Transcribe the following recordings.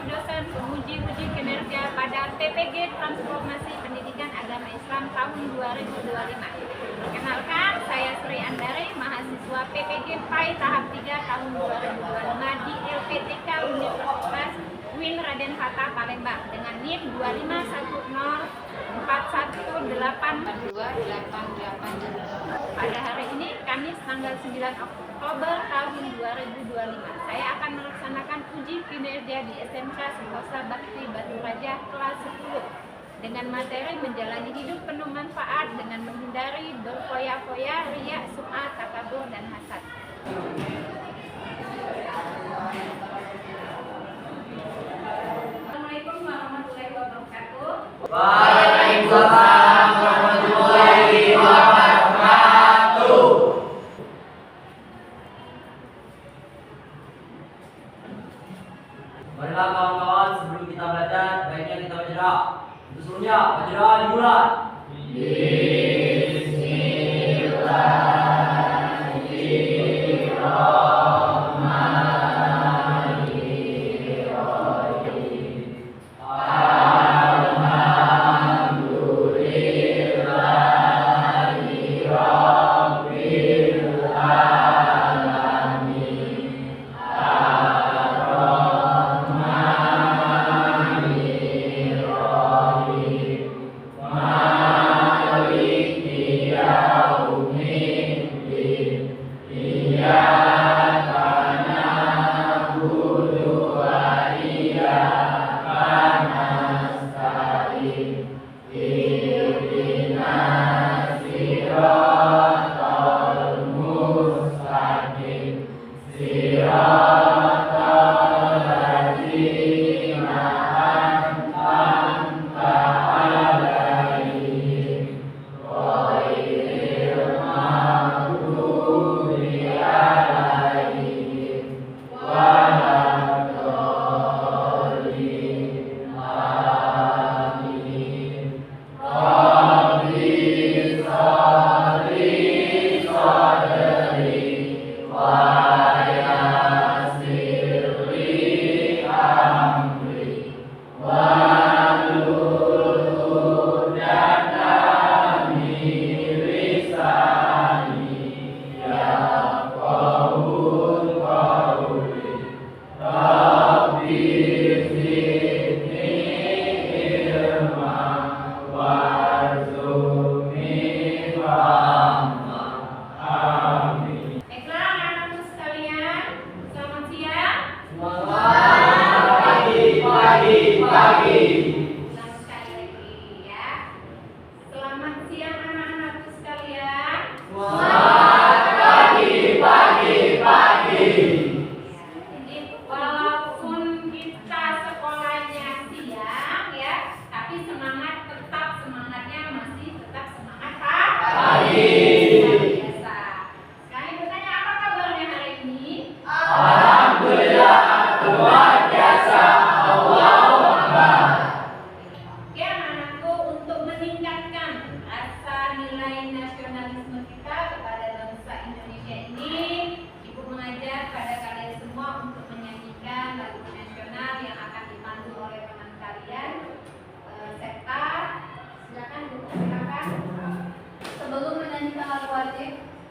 dosen penguji kinerja pada PPG Transformasi Pendidikan Agama Islam tahun 2025. Perkenalkan, saya Sri Andari, mahasiswa PPG PAI tahap 3 tahun 2025 di LPTK Universitas UIN Raden Hatta Palembang dengan NIM 251041828. Pada hari ini, Kamis tanggal 9 Oktober tahun 2025, saya akan melaksanakan uji kinerja di SMK Sentosa Bakti Batu Raja kelas 10 dengan materi menjalani hidup penuh manfaat dengan menghindari berfoya-foya, riya, sum'ah, takabur, dan hasad. Assalamualaikum warahmatullahi wabarakatuh. Waalaikumsalam warahmatullahi wabarakatuh. Marilah kawan-kawan, sebelum kita belajar, baiknya kita berdoa. Untuk sebelumnya, berdoa dimulai.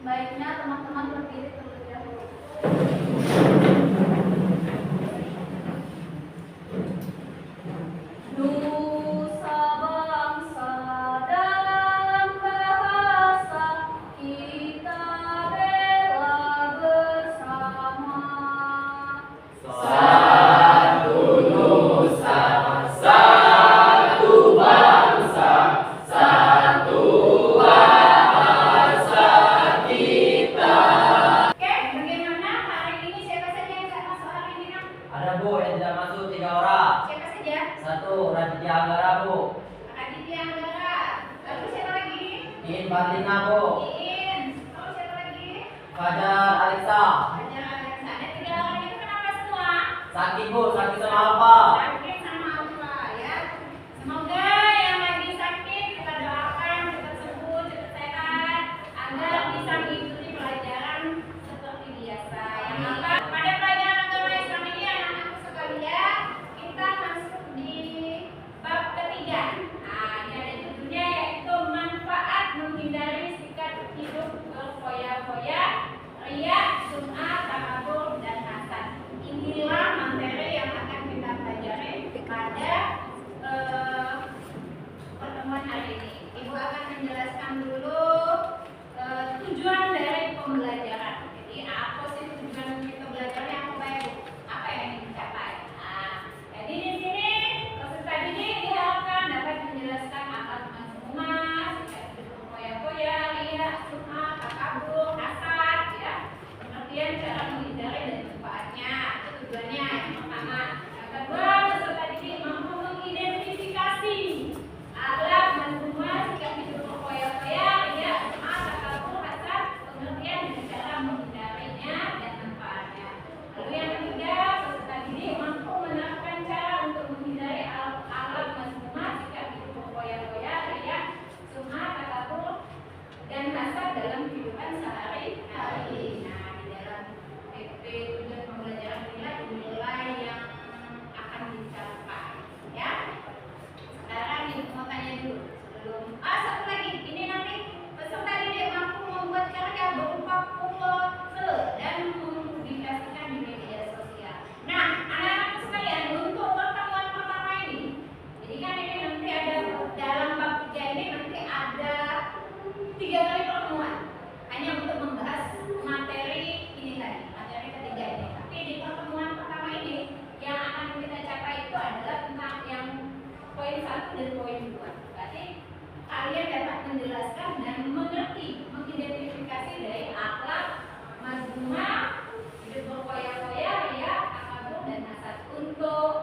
Baiknya teman-teman berdiri terlebih dahulu. Nusa bangsa dalam bahasa kita bela bersama. Satu nusa, satu bangsa, satu bahasa kita. Oke, bagaimana hari ini siapa saja yang tidak masuk hari ini? Ada Bu yang tidak masuk 3 orang. Siapa saja? 1 Raditya Anggara Bu. Aditya Anggara. Lalu siapa lagi? In Fadlina Bu. Iin. Lalu siapa lagi? Fajar Alexa. Fajar Alexa. Ada 3 orang itu kenapa semua? Sakit Bu, sakit sama apa? Sakit sama apa ya? Semoga yang lagi sakit kita doakan cepat sembuh, cepat sehat agar bisa mengikuti pelajaran seperti biasa. Yang apa? Pada pelajaran agama Islam ini anak-anakku sekalian, kita dan poin 2. Berarti kalian dapat menjelaskan dan mengerti, mengidentifikasi dari akhlak, mazmumah, hidup berfoya-foya, riya, takabur, dan hasad. Untuk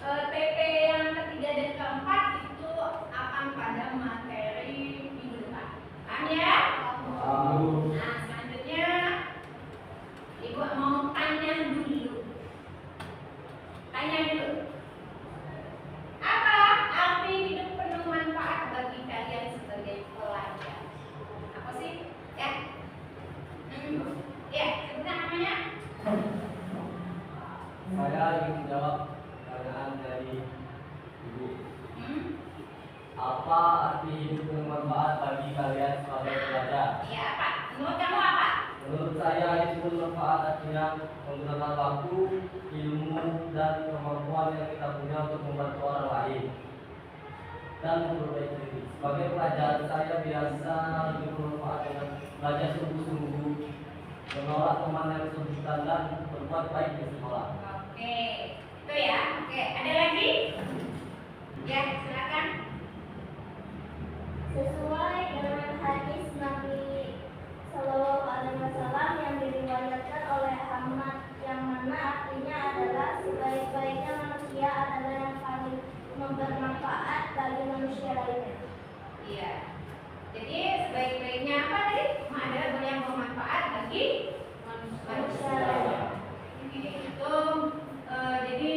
TP yang ketiga dan keempat itu akan pada materi minggu depan. Paham ya? Nah, selanjutnya Ibu mau tanya dulu. Tanya dulu. Apa arti hidup penuh manfaat bagi kalian sebagai pelajar? Apa sih? Ya. Ya, sebentar namanya. Saya ingin menjawab pertanyaan dari Ibu. Apa arti hidup bermanfaat bagi kalian sebagai pelajar? Iya, apa? Menurut kamu apa? Menurut saya hidup bermanfaat artinya menggunakan waktu, ilmu, dan kemampuan yang kita punya untuk membantu orang lain dan memperbaiki diri. Sebagai pelajar, saya biasa hidup bermanfaat dengan belajar sungguh-sungguh, menolak teman yang kesulitan dan berbuat baik di sekolah. Oke, itu ya. Oke, ada lagi? Ya, silakan. Sesuai dengan hadis Nabi Sallallahu Alaihi Wasallam yang diriwayatkan oleh Ahmad, yang mana artinya adalah sebaik-baiknya manusia adalah yang paling bermanfaat bagi manusia lainnya. Iya. Jadi sebaik-baiknya apa tadi? Adalah yang bermanfaat bagi manusia lainnya. Itu jadi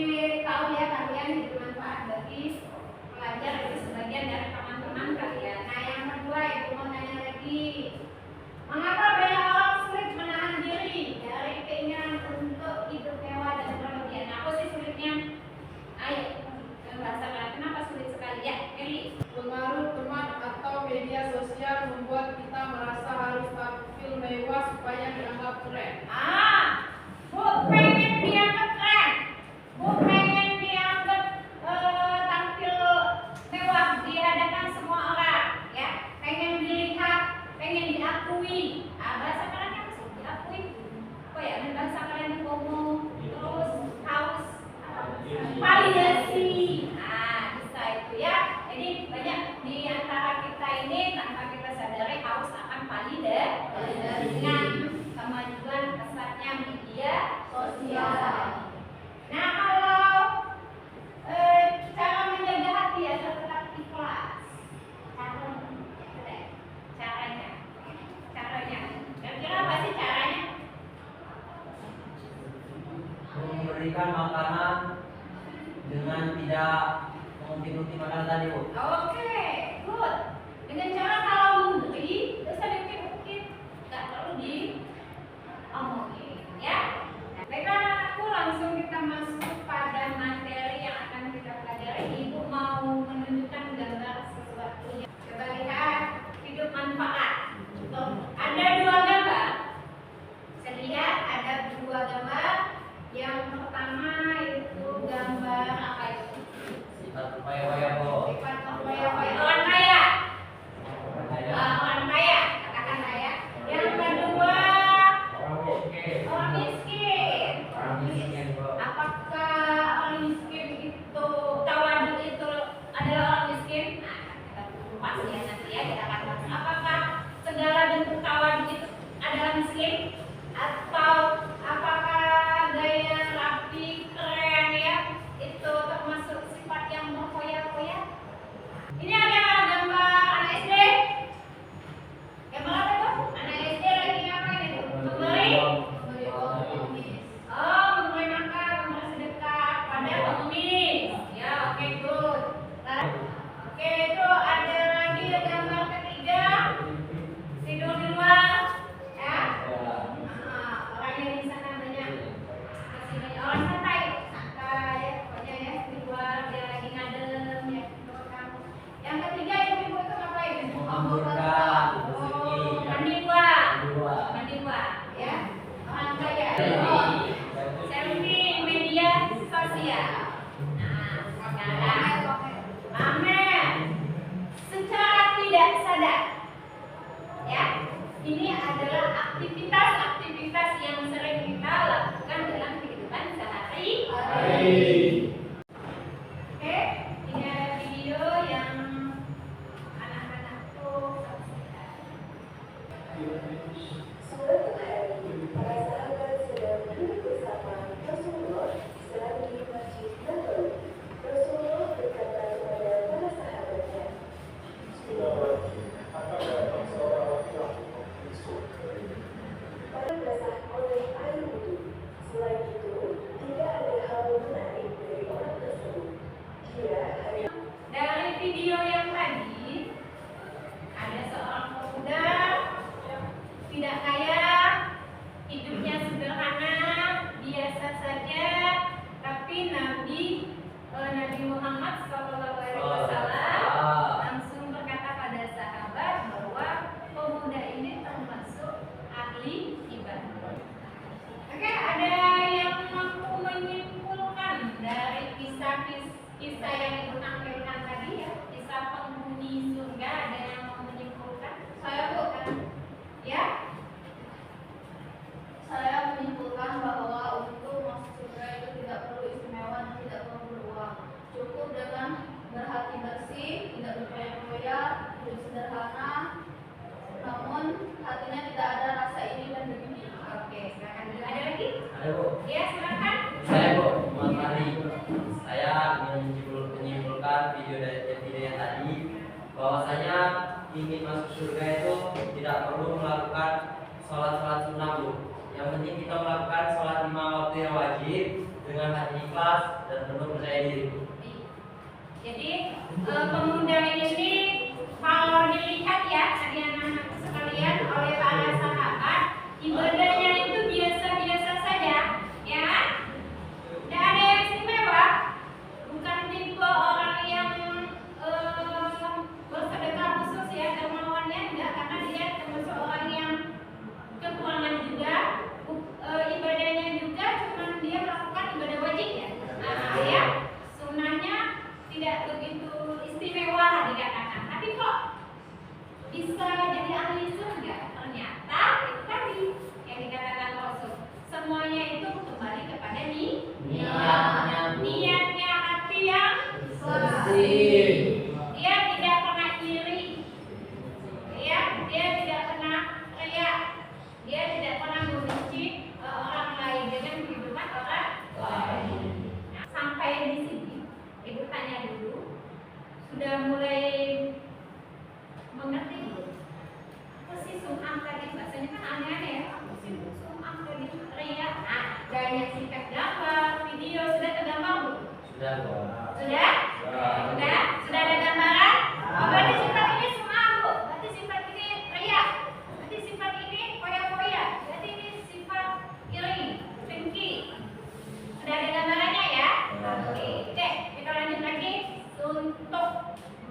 tahu ya kalian itu bermanfaat bagi pelajar itu sebagian dari teman-teman kalian. Nah, yang kedua Ibu mau tanya lagi. Mengapa banyak orang sulit menahan diri dari keinginan untuk hidup mewah dan berlebihan? Apa sih sulitnya? Ayo, bahasakan. Kenapa sulit sekali? Ya, Meli. Pengaruh teman atau media sosial membuat kita merasa harus tampil mewah supaya dianggap keren. Bu pengen dianggap keren, Bu pengen dianggap tampil mewah di hadapan semua orang, ya. Pengen dilihat, pengen diakui. Bahasa kerennya apa sih? Diakui. Oh ya, dan bahasa kerennya FOMO, terus haus validasi. Bisa itu ya. Jadi banyak di antara kita ini tanpa kita sadari haus akan validasi dengan kemajuan pesatnya media sosial. Nah, kalau cara menjaga hati agar tetap ikhlas, caranya, kira-kira apa sih caranya? Memberikan makanan dengan tidak mengutip-utip makanan tadi, Bu. Oke, good. Dengan cara kalau memberi, terus ada ukit-ukit, nggak perlu diomongin, ya. Nah, baiklah anakku, langsung kita masuk pada materi yang akan kita pelajari. Ibu mau menunjukkan gambar sesuatu. Coba lihat hidup manfaat. Ada dua gambar. Bisa lihat ada dua gambar. Yang pertama itu gambar apa itu? Sifat berfoya-foya, Bu. Sifat berfoya-foya. Orang kaya. Orang kaya, katakan kaya. Yang kedua orang miskin. Apakah orang miskin itu tawadu itu adalah orang miskin? Nah, kita pasti ya nanti ya kita akan bahas. Apakah segala bentuk tawadu itu adalah miskin? Atau apakah gaya rapi keren ya itu termasuk sifat yang berfoya-foya? Ini ada gambar anak SD. Gambar apa itu? Anak SD lagi ngapain itu? Memberi makan, memberi sedekah pada pengemis. Ya, oke, good. Oke, itu ada lagi gambar ketiga. Tidur di luar, ya. Orang yang di sana banyak, masih banyak orang santai ya, pokoknya ya di luar dia lagi ngadem ya. Yang ketiga ibu-ibu itu ngapain? Menghamburkan, Mandi luar, ya. Orang kaya. Selfie media sosial. Nah, sekarang pamer secara tidak sadar. Ya, ini adalah aktivitas-aktivitas yang sering kita lakukan dalam kehidupan sehari-hari. Oke, ini ada video video tadi, bahwasanya ingin masuk surga itu tidak perlu melakukan sholat sunnah, Bu. Yang penting kita melakukan sholat 5 waktu yang wajib dengan hati ikhlas dan penuh percaya diri. Jadi pemuda ini kalau dilihat ya anak-anak sekalian oleh para sahabat, ibadahnya itu biasa-biasa saja, ya. Tidak ada yang istimewa, bukan tipe orang yang bersedekah khusus ya dermawannya, enggak, karena dia termasuk orang yang kekurangan juga. Ibadahnya juga cuma dia melakukan ibadah wajib ya. Nah, ya sunnahnya tidak begitu istimewa lah dikatakan, tapi kok bisa jadi ahli surga? Ternyata itu tadi yang dikatakan Rasul, semuanya itu kembali kepada niatnya hati yang bersih. Dia tidak pernah iri, ya, dia tidak pernah riya, dia tidak pernah membenci orang lain dengan kehidupan orang lain. Nah, sampai di sini ibu tanya dulu, sudah mulai mengerti belum? Apa sih sum'ah tadi? Bahasanya kan aneh-aneh ya. Apa sih sum'ah tadi? Riya. Nah, gaya singkat gambar, video sudah tergambar belum? Sudah, Bu. Sudah? Sudah? Sudah ada gambaran? Oh, berarti sifat ini sum'ah, Bu. Berarti sifat ini riya. Berarti sifat ini foya-foya. Berarti ini sifat iri, dengki. Sudah ada gambarannya ya? Oke, kita lanjut lagi untuk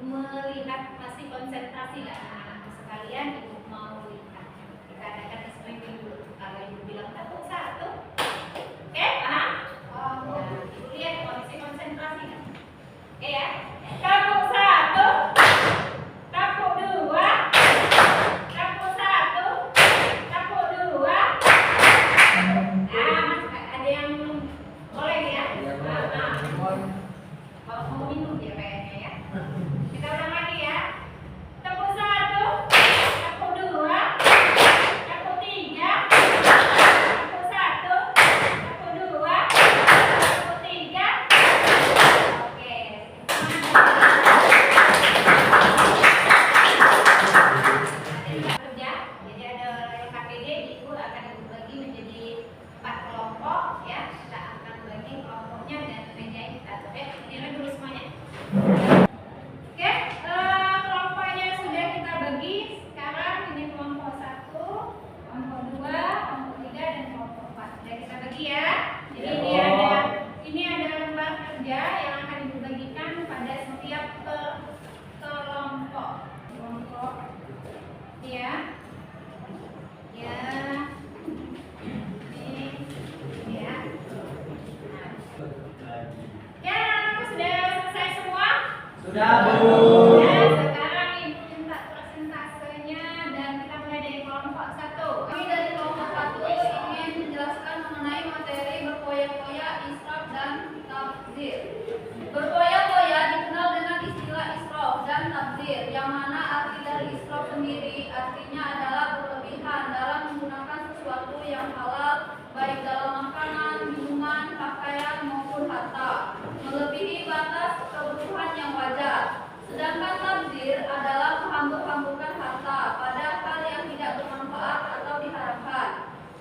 melihat, masih konsentrasi lah anak-anak sekalian untuk mau lihat. Kita adakan explaining dulu. Kalau ibu bilang tepuk satu, oke, paham? Nah, ibu lihat masih konsentrasi kan? Oke ya, tepuk satu, tepuk dua, tepuk satu, tepuk dua. Nah, ada yang boleh ya? Kalau mau minum ya kayaknya ya. Kita ulang lagi ya. Tepuk satu, tepuk dua, tepuk tiga, tepuk satu, tepuk dua, tepuk tiga. Oke. Kerja, jadi ada KPD, itu akan dibagi menjadi 4 kelompok ya. Kita akan bagi kelompoknya dan meja kita. Oke, ini dulu semuanya. Oke, kelompoknya sudah kita bagi. Sekarang ini kelompok 1, kelompok 2, kelompok 3, dan kelompok 4. Sudah kita bagi ya. Jadi ini ada lembar kerja yang akan dibagikan pada setiap kelompok. Kelompok ya. Ya. Ini ya. Ya, anakku sudah selesai semua? Sudah, Bu. Ya, sekarang ibu minta persentasenya dan kita mulai dari kelompok 1. Kami dari kelompok 1 ingin menjelaskan mengenai materi berpoya-poya, israf, dan tabdzir. Berpoya-poya dikenal dengan istilah israf dan tabdzir, yang mana arti dari israf sendiri artinya adalah berlebihan dalam menggunakan sesuatu yang halal, baik dalam makanan, minuman, pakaian, maupun harta, melebihi batas kebutuhan yang wajar. Sedangkan tabdzir adalah menghambur-hamburkan harta pada hal yang tidak bermanfaat atau diharamkan.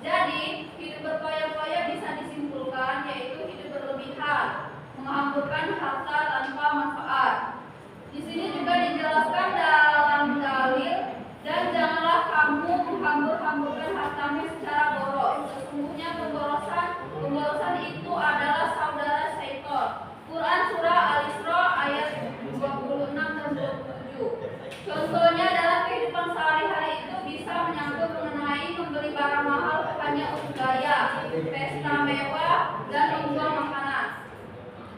Jadi, hidup berpoya-poya bisa disimpulkan yaitu hidup berlebihan, menghamburkan harta tanpa manfaat. Di sini juga dijelaskan dalam dalil, dan janganlah kamu menghambur-hamburkan hartamu secara boros. Sesungguhnya pemborosan itu adalah saudara syaitan. Quran surah Al-Isra ayat 26 dan 27. Contohnya dalam kehidupan sehari-hari itu bisa menyangkut mengenai membeli barang mahal hanya untuk gaya, pesta mewah, dan membuang makanan.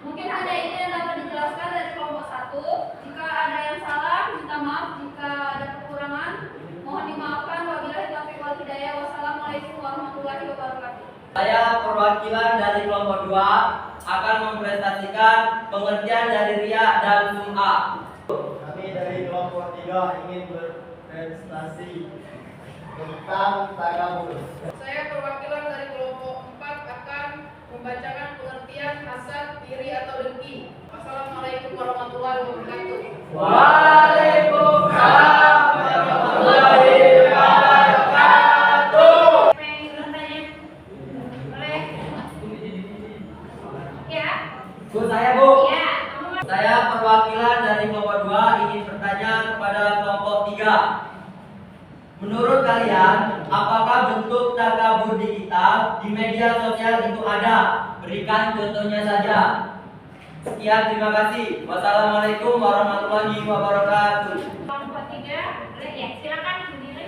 Mungkin hanya ini yang dapat dijelaskan dari kelompok 1. Jika ada yang salah, minta maaf. Jika ada kekurangan, mohon dimaafkan. Wabillahi taufiq wal hidayah. Wassalamualaikum warahmatullahi wabarakatuh. Saya perwakilan dari kelompok 2 akan mempresentasikan pengertian dari riya dan sum'ah. Kami dari kelompok 3 ingin berprestasi tentang takabur. Saya perwakilan dari kelompok 4 akan membacakan pengertian hasad, iri, atau dengki. Wassalamualaikum warahmatullahi wabarakatuh. Saya perwakilan dari kelompok 2 ingin bertanya kepada kelompok 3. Menurut kalian, apakah bentuk takabur digital di media sosial itu ada? Berikan contohnya saja. Sekian, terima kasih. Wassalamualaikum warahmatullahi wabarakatuh. Kelompok 3, boleh ya? Silakan berdiri.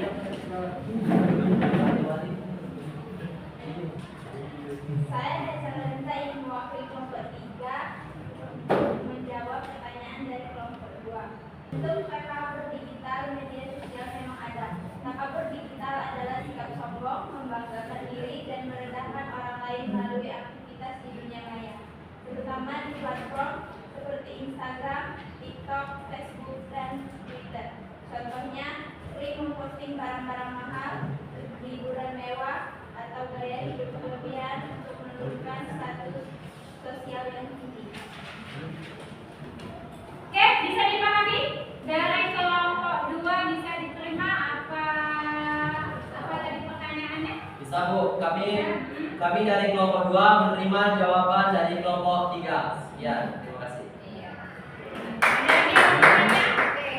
Saya Desa Lenta yang mewakili kelompok 3 menjawab pertanyaan dari kelompok 2. Bentuk takabur digital di media sosial memang ada. Takabur digital adalah sikap sombong, membanggakan diri, dan merendahkan orang lain melalui aktivitas di dunia maya, terutama di platform seperti Instagram, TikTok, Facebook, dan Twitter. Contohnya, sering memposting barang-barang mahal, liburan mewah, atau gaya hidup berlebihan untuk menurunkan status sosial yang tinggi. Oke, bisa dipahami? Dari kelompok 2 bisa diterima apa tadi pertanyaannya? Bisa Bu, kami dari kelompok 2 menerima jawaban dari kelompok 3. Sekian, terima kasih. Iya. Ada lagi yang mau bertanya? Oke.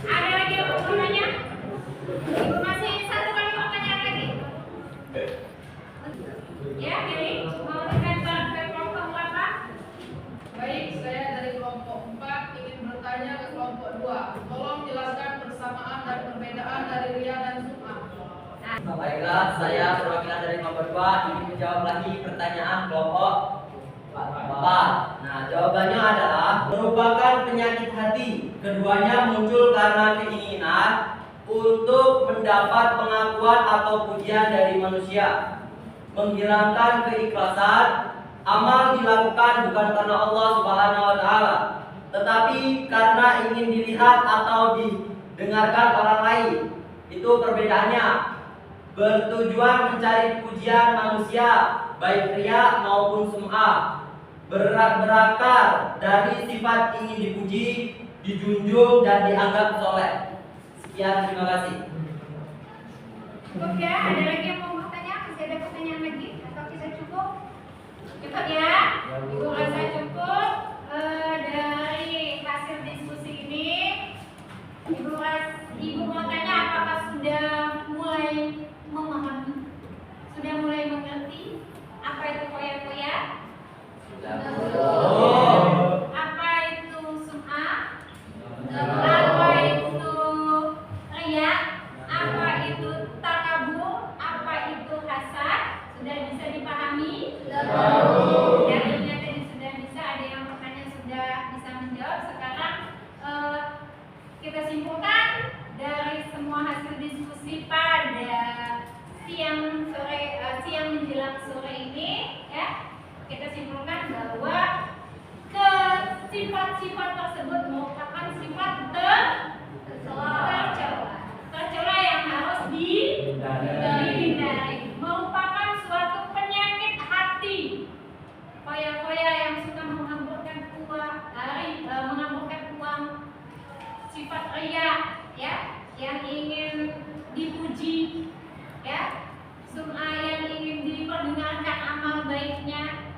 Ada lagi yang mau bertanya? Ibu masih satu kali pertanyaan lagi. Ya, Billy, mau dilempar ke kelompok berapa? Baik, saya dari kelompok 4 ingin bertanya ke kelompok 2. Tolong jelaskan persamaan dan perbedaan dari ria dan sum'ah. Baiklah, saya perwakilan dari kelompok 2 ingin menjawab lagi pertanyaan kelompok 4. Nah, jawabannya adalah merupakan penyakit hati. Keduanya muncul karena keinginan untuk mendapat pengakuan atau pujian dari manusia, menghilangkan keikhlasan. Amal dilakukan bukan karena Allah Subhanahu wa taala, tetapi karena ingin dilihat atau didengarkan orang lain. Itu perbedaannya. Bertujuan mencari pujian manusia, baik riya maupun sum'ah. Berakar dari sifat ingin dipuji, dijunjung, dan dianggap soleh. Sekian, terima kasih. Cukup ya? Ada lagi yang mau bertanya? Masih ada pertanyaan lagi? Atau kita cukup? Cukup ya? Ibu rasa cukup. Dari hasil diskusi ini, Ibu mau tanya apakah sudah mulai memahami, sudah mulai mengerti apa itu foya-foya? Apa itu sum'ah? Apa itu riya? Apa itu takabur? Apa itu hasad? Sudah bisa dipahami? Dalilnya tadi sudah bisa, ada yang bertanya sudah bisa menjawab. Sekarang kita simpulkan dari semua hasil diskusi pada siang menjelang sore ini, ya. Kita simpulkan bahwa sifat-sifat tersebut merupakan sifat tercela yang harus dihindari, merupakan suatu penyakit hati. Foya-foya yang suka mengamburkan uang, sifat riya, ya, yang ingin dipuji, ya, sum'ah yang ingin diperdengarkan amal baiknya,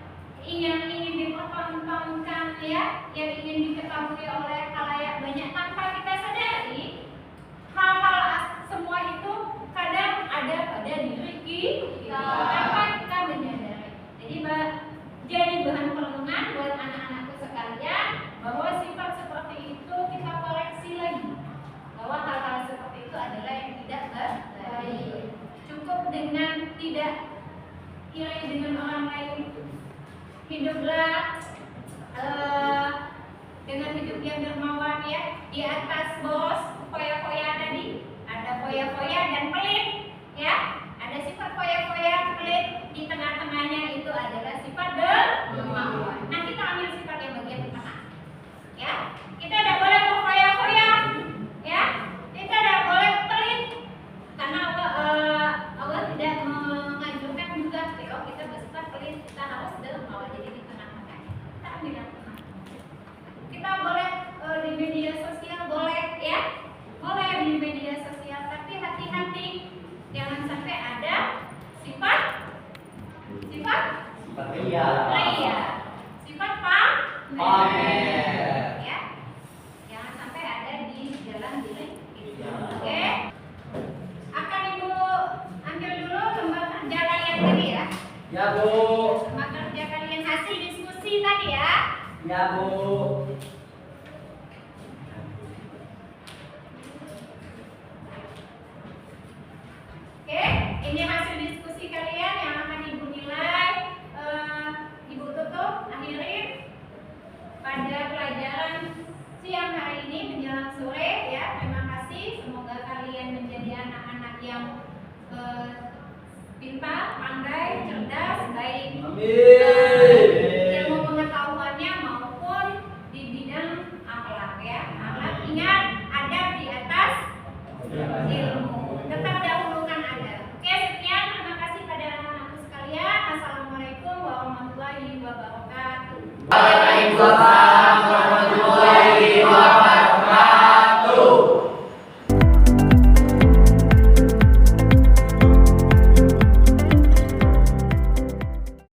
yang ingin dipertontonkan, ya, yang ingin diketahui oleh khalayak banyak tanpa kita sadari. Hal-hal semua itu kadang ada pada diri kita tanpa kita menyadari. Jadi bahan perenungan buat anak-anakku sekalian bahwa sifat seperti itu kita koreksi lagi, bahwa hal-hal seperti itu adalah yang tidak baik. Cukup dengan tidak iri dengan orang lain. Hiduplah dengan hidup yang dermawan, ya. Di atas bos foya-foya tadi ada foya-foya dan pelit, ya. Ada sifat foya-foya pelit, di tengah-tengahnya itu adalah sifat dermawan. Nah, kita ambil sifat yang bagian tengah, ya. Kita tidak boleh berfoya-foya, ya. Kita tidak boleh pelit karena Allah tidak menganjurkan juga kalau kita bersifat pelit. Kita harus dermawan, jadi di tengah-tengah. Kita ambil yang tengah. Kita boleh di media sosial boleh, ya. Iya. Iya. Sifat pamer. Pamer. Ya. Jangan sampai ada di jalan jelek. Iya. Oke. Akan Ibu ambil dulu lembar kerja kalian tadi ya. Ya Bu. Lembar kerja kalian hasil diskusi tadi ya. Ya Bu. Oke, ini hasil diskusi kalian yang akan Ibu nilai. Ibu tutup, akhirin pada pelajaran siang hari ini menjelang sore ya. Terima kasih. Semoga kalian menjadi anak-anak yang pintar, pandai, cerdas, baik. Amin.